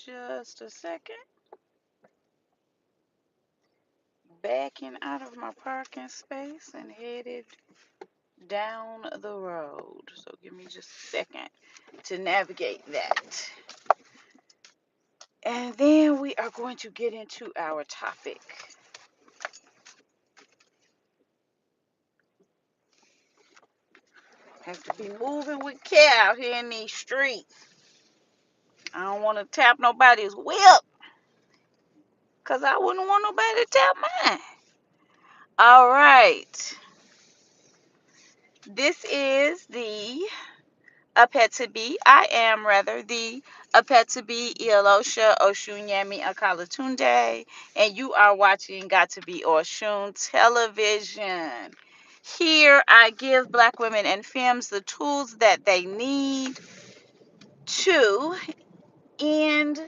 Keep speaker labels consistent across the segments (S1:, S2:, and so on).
S1: Just a second. Backing out of my parking space and headed down the road. So give me just a second to navigate that. And then we are going to get into our topic. Have to be moving with care out here in these streets. I don't want to tap nobody's whip because I wouldn't want nobody to tap mine. All right. This is the I am rather the Apetabi Iolosha Oshunyemi Akalatunde, and you are watching Got to Be Oshun television. Here I give Black women and femmes the tools that they need to end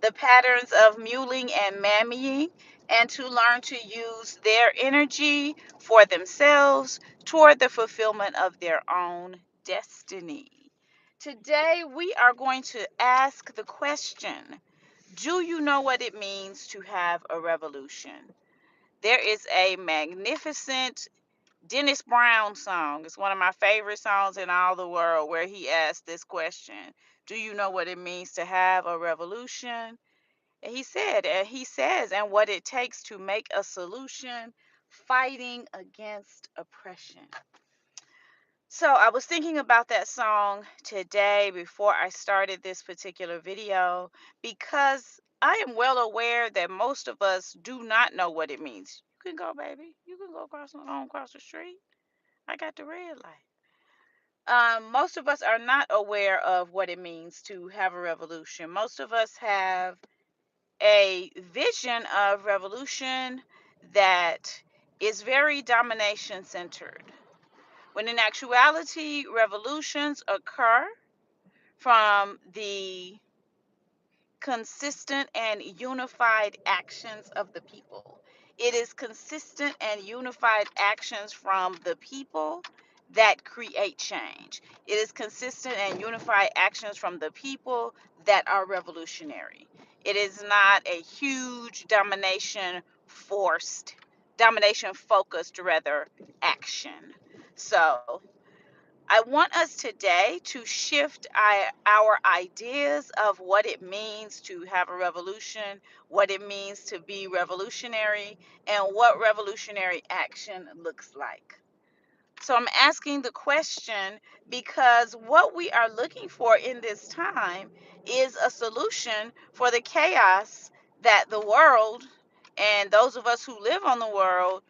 S1: the patterns of muling and mammying and to learn to use their energy for themselves toward the fulfillment of their own destiny. Today, we are going to ask the question, do you know what it means to have a revolution? There is a magnificent Dennis Brown song. It's one of my favorite songs in all the world where he asked this question, do you know what it means to have a revolution? And he says, and what it takes to make a solution, fighting against oppression. So I was thinking about that song today before I started this particular video because I am well aware that most of us do not know what it means. You can go, baby. You can go across the street. I got the red light. Most of us are not aware of what it means to have a revolution. Most of us have a vision of revolution that is very domination centered, when in actuality, revolutions occur from the consistent and unified actions of the people. It is consistent and unified actions from the people that create change. It is consistent and unified actions from the people that are revolutionary. It is not a huge domination focused rather action. So I want us today to shift our ideas of what it means to have a revolution, what it means to be revolutionary, and what revolutionary action looks like. So I'm asking the question because what we are looking for in this time is a solution for the chaos that the world and those of us who live on the world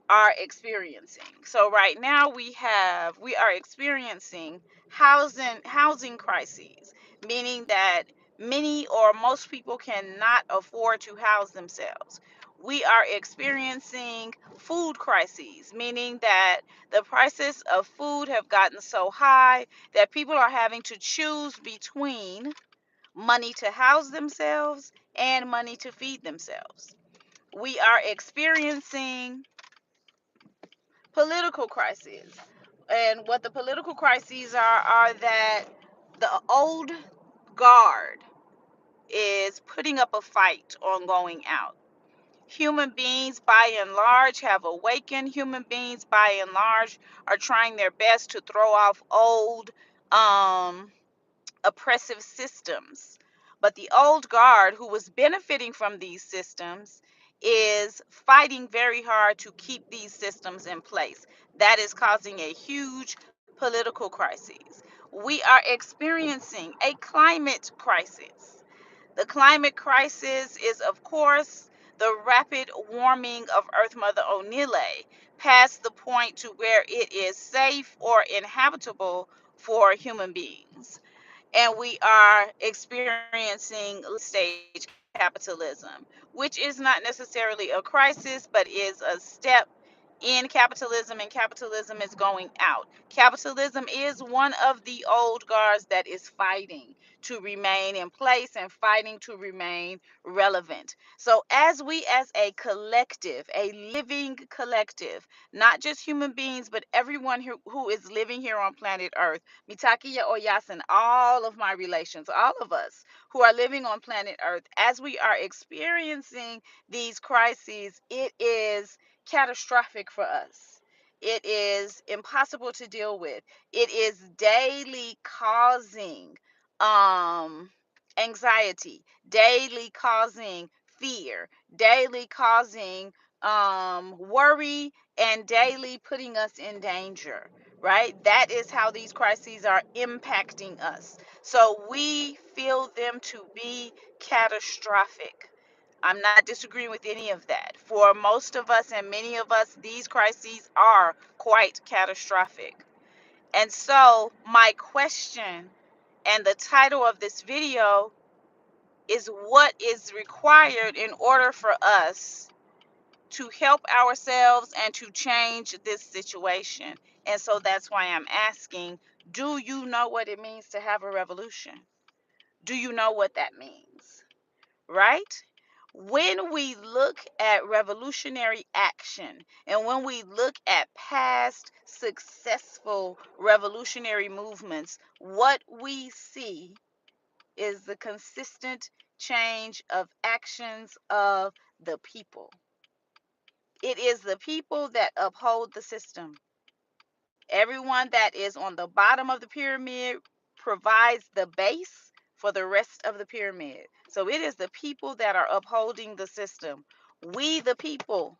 S1: are experiencing. So right now we are experiencing housing crises, meaning that many or most people cannot afford to house themselves. We are experiencing food crises, meaning that the prices of food have gotten so high that people are having to choose between money to house themselves and money to feed themselves. We are experiencing political crises. And what the political crises are that the old guard is putting up a fight on going out. Human beings, by and large, have awakened. Human beings, by and large, are trying their best to throw off old oppressive systems. But the old guard, who was benefiting from these systems, is fighting very hard to keep these systems in place. That is causing a huge political crisis. We are experiencing a climate crisis. The climate crisis is, of course, the rapid warming of Earth Mother Onile past the point to where it is safe or inhabitable for human beings, and we are experiencing stage capitalism, which is not necessarily a crisis, but is a step in capitalism, and capitalism is going out. Capitalism is one of the old guards that is fighting to remain in place and fighting to remain relevant. So as we as a collective, a living collective, not just human beings, but everyone who is living here on planet Earth, Mitakiya Oyasin, all of my relations, all of us who are living on planet Earth, as we are experiencing these crises, it is catastrophic for us. It is impossible to deal with. It is daily causing anxiety, daily causing fear, daily causing worry, and daily putting us in danger, right? That is how these crises are impacting us. So we feel them to be catastrophic. I'm not disagreeing with any of that. For most of us and many of us, these crises are quite catastrophic. And so, my question and the title of this video is what is required in order for us to help ourselves and to change this situation. And so that's why I'm asking, do you know what it means to have a revolution? Do you know what that means? Right? When we look at revolutionary action and when we look at past successful revolutionary movements, what we see is the consistent change of actions of the people. It is the people that uphold the system. Everyone that is on the bottom of the pyramid provides the base for the rest of the pyramid. So it is the people that are upholding the system. We, the people,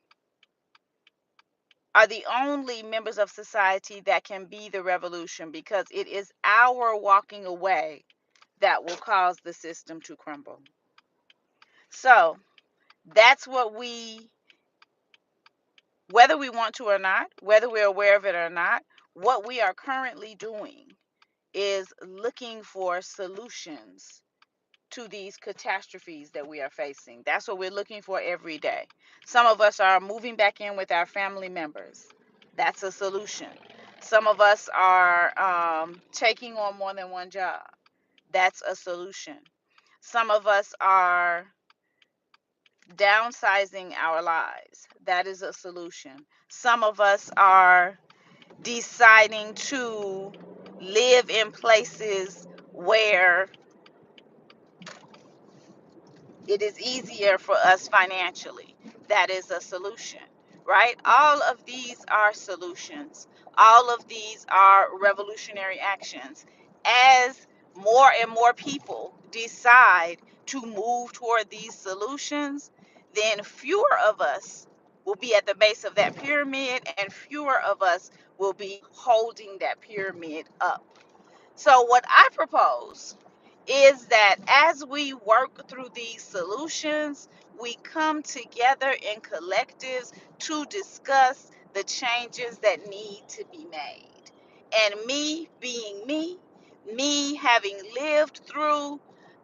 S1: are the only members of society that can be the revolution because it is our walking away that will cause the system to crumble. So that's what whether we want to or not, whether we're aware of it or not, what we are currently doing is looking for solutions to these catastrophes that we are facing. That's what we're looking for every day. Some of us are moving back in with our family members. That's a solution. Some of us are taking on more than one job. That's a solution. Some of us are downsizing our lives. That is a solution. Some of us are deciding to live in places where it is easier for us financially. That is a solution, right? All of these are solutions. All of these are revolutionary actions. As more and more people decide to move toward these solutions, then fewer of us will be at the base of that pyramid and fewer of us will be holding that pyramid up. So, what I propose is that as we work through these solutions, we come together in collectives to discuss the changes that need to be made. And me being me having lived through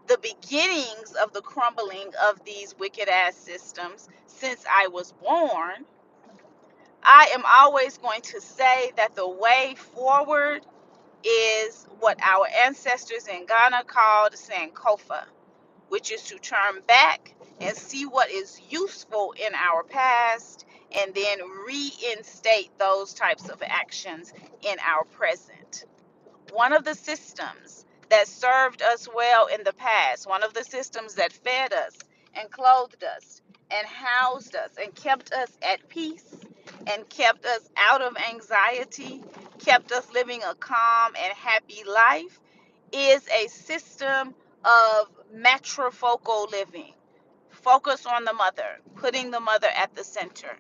S1: the beginnings of the crumbling of these wicked ass systems since I was born, I am always going to say that the way forward is what our ancestors in Ghana called Sankofa, which is to turn back and see what is useful in our past and then reinstate those types of actions in our present. One of the systems that served us well in the past, one of the systems that fed us and clothed us and housed us and kept us at peace and kept us out of anxiety, kept us living a calm and happy life, is a system of matrifocal living. Focus on the mother, putting the mother at the center.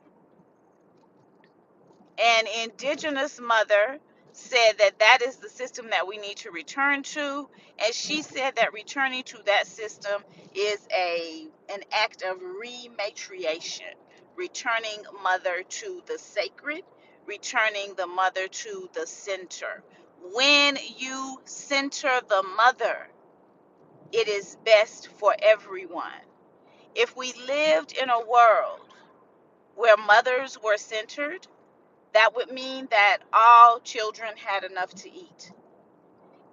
S1: An indigenous mother said that that is the system that we need to return to, and she said that returning to that system is an act of rematriation, returning mother to the sacred, returning the mother to the center. When you center the mother, it is best for everyone. If we lived in a world where mothers were centered, that would mean that all children had enough to eat.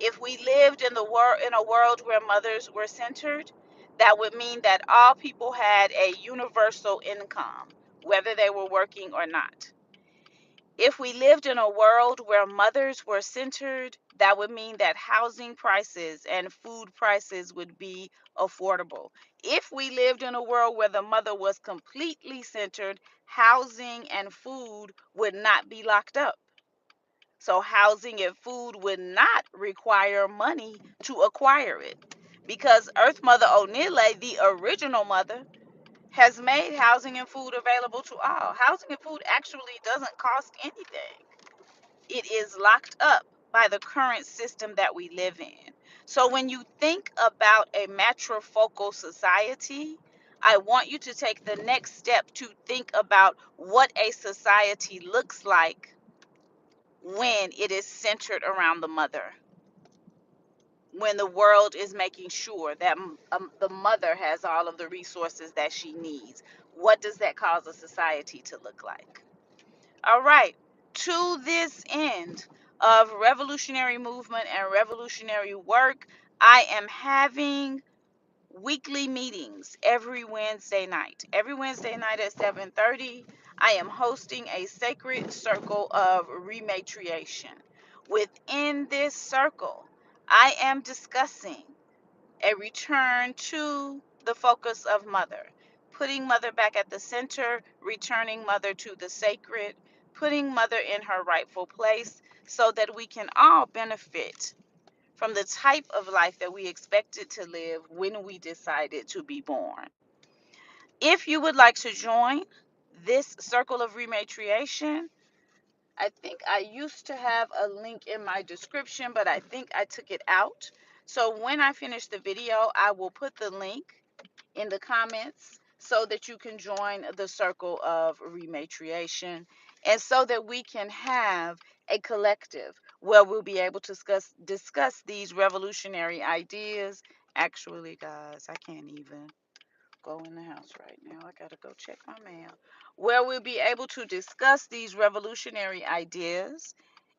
S1: If we lived in a world where mothers were centered, that would mean that all people had a universal income, whether they were working or not. If we lived in a world where mothers were centered, that would mean that housing prices and food prices would be affordable. If we lived in a world where the mother was completely centered, housing and food would not be locked up. So housing and food would not require money to acquire it. Because Earth Mother Onile, the original mother, has made housing and food available to all. Housing and food actually doesn't cost anything. It is locked up by the current system that we live in. So when you think about a matrifocal society, I want you to take the next step to think about what a society looks like when it is centered around the mother, when the world is making sure that the mother has all of the resources that she needs. What does that cause a society to look like? All right, to this end of revolutionary movement and revolutionary work, I am having weekly meetings every Wednesday night. Every Wednesday night at 7:30, I am hosting a sacred circle of rematriation. Within this circle, I am discussing a return to the focus of mother, putting mother back at the center, returning mother to the sacred, putting mother in her rightful place so that we can all benefit from the type of life that we expected to live when we decided to be born. If you would like to join this circle of rematriation, I think I used to have a link in my description, but I think I took it out. So when I finish the video, I will put the link in the comments so that you can join the circle of rematriation and so that we can have a collective where we'll be able to discuss these revolutionary ideas. Actually, guys, I can't even go in the house right now. I gotta go check my mail. Where we'll be able to discuss these revolutionary ideas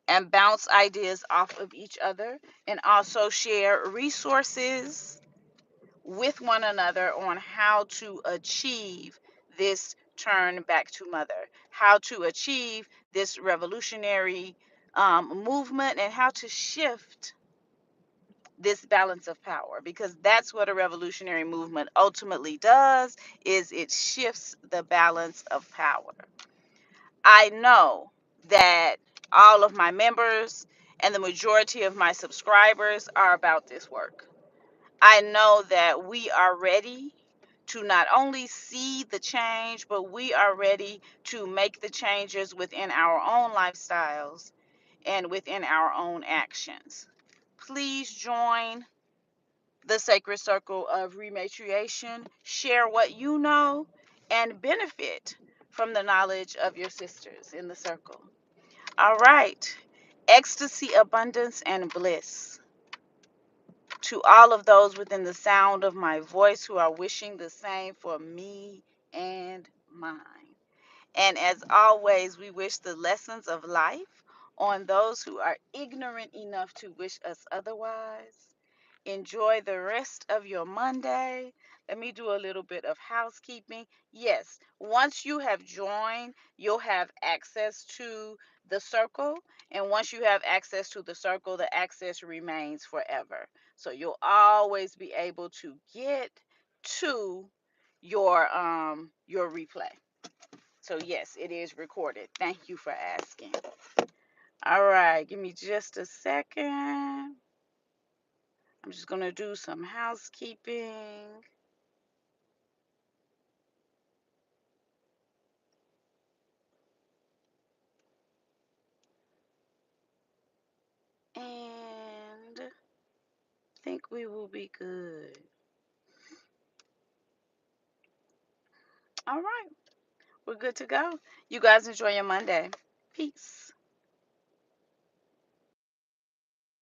S1: and bounce ideas off of each other and also share resources with one another on how to achieve this turn back to mother, how to achieve this revolutionary movement, and how to shift this balance of power, because that's what a revolutionary movement ultimately does, is it shifts the balance of power. I know that all of my members and the majority of my subscribers are about this work. I know that we are ready to not only see the change, but we are ready to make the changes within our own lifestyles and within our own actions. Please join the sacred circle of rematriation. Share what you know and benefit from the knowledge of your sisters in the circle. All right. Ecstasy, abundance, and bliss to all of those within the sound of my voice who are wishing the same for me and mine. And as always, we wish the lessons of life on those who are ignorant enough to wish us otherwise. Enjoy the rest of your Monday. Let me do a little bit of housekeeping. Yes, once you have joined, you'll have access to the circle. And once you have access to the circle, the access remains forever. So you'll always be able to get to your replay. So yes, it is recorded. Thank you for asking. All right, give me just a second. I'm just going to do some housekeeping. And I think we will be good. All right, we're good to go. You guys enjoy your Monday. Peace.